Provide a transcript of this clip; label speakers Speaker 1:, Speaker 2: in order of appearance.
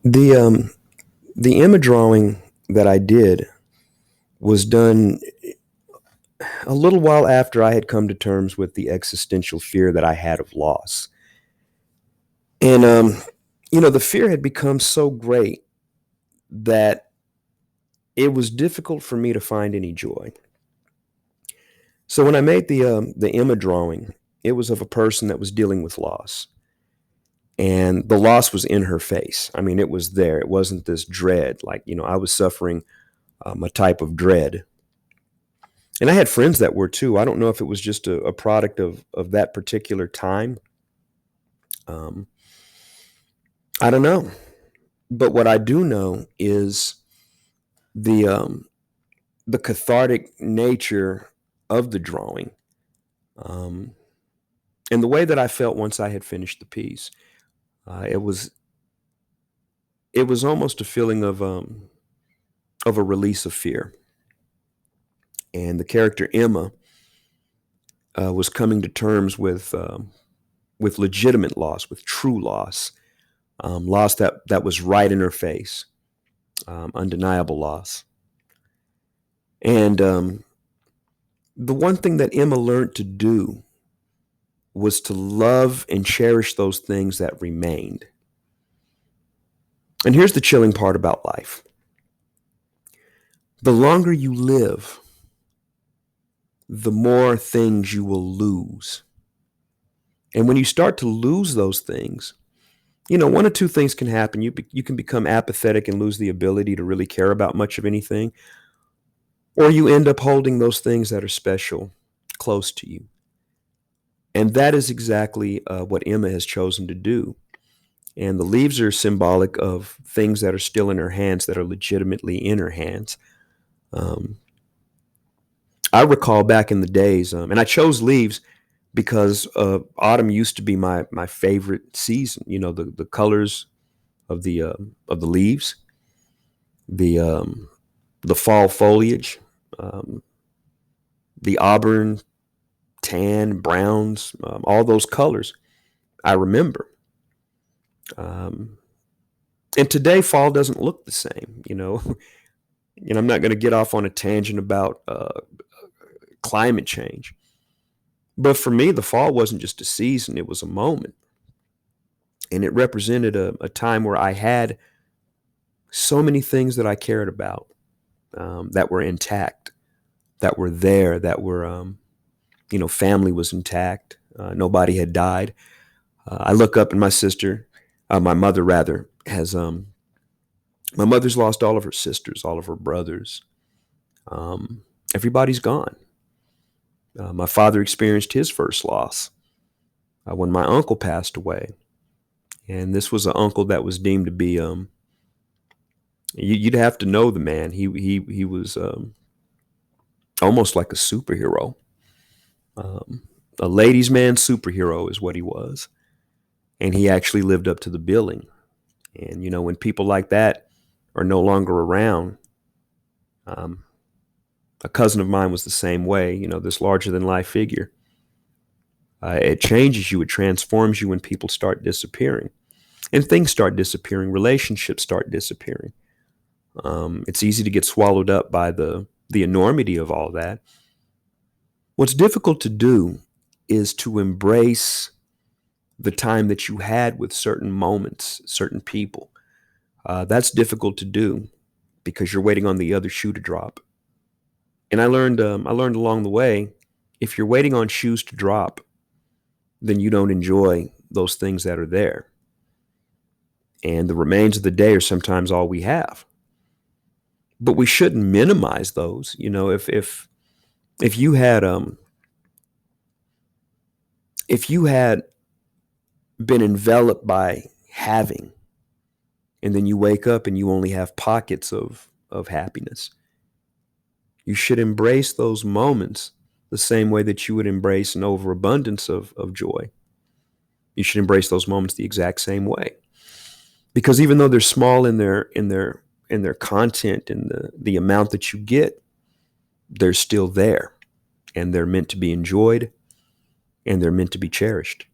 Speaker 1: The the image drawing that I did was done a little while after I had come to terms with the existential fear that I had of loss. And the fear had become so great that it was difficult for me to find any joy. So when I made the image drawing, it was of a person that was dealing with loss, and the loss was in her face. I mean, it was there. It wasn't this dread, like I was suffering a type of dread. And I had friends that were too. I don't know if it was just a product of that particular time. Um, I don't know. But what I do know is the um, the cathartic nature of the drawing, um, and the way that I felt once I had finished the piece. It was almost a feeling of a release of fear. And the character Emma was coming to terms with legitimate loss, with true loss, loss that was right in her face, undeniable loss. And the one thing that Emma learned to do was to love and cherish those things that remained. And here's the chilling part about life: the longer you live, the more things you will lose. And when you start to lose those things, one or two things can happen. You can become apathetic and lose the ability to really care about much of anything, or you end up holding those things that are special close to you. And that is exactly what Emma has chosen to do. And the leaves are symbolic of things that are still in her hands, that are legitimately in her hands. Um, I recall back in the days, and I chose leaves because autumn used to be my favorite season. The colors of the leaves, the the fall foliage, um, the auburn, tan, browns, all those colors. I remember. Um, and today, fall doesn't look the same. I'm not going to get off on a tangent about climate change, but for me, the fall wasn't just a season; it was a moment, and it represented a time where I had so many things that I cared about, that were intact, that were there, that were family was intact. Nobody had died. I look up and my mother rather, has my mother's lost all of her sisters, all of her brothers. Um, Everybody's gone. My father experienced his first loss when my uncle passed away, and this was an uncle that was deemed to be you'd have to know the man. He was almost like a superhero, um, a ladies' man superhero is what he was, and he actually lived up to the billing. And when people like that are no longer around, um, a cousin of mine was the same way. This larger than life figure. It changes you. It transforms you when people start disappearing, and things start disappearing. Relationships start disappearing. It's easy to get swallowed up by the enormity of all that. What's difficult to do is to embrace the time that you had with certain moments, certain people. That's difficult to do because you're waiting on the other shoe to drop. And I learned along the way, if you're waiting on shoes to drop, then you don't enjoy those things that are there. And the remains of the day are sometimes all we have. But we shouldn't minimize those. If you had if you had been enveloped by having, and then you wake up and you only have pockets of happiness, you should embrace those moments the same way that you would embrace an overabundance of joy. You should embrace those moments the exact same way. Because even though they're small in their content and the amount that you get, they're still there, and they're meant to be enjoyed, and they're meant to be cherished.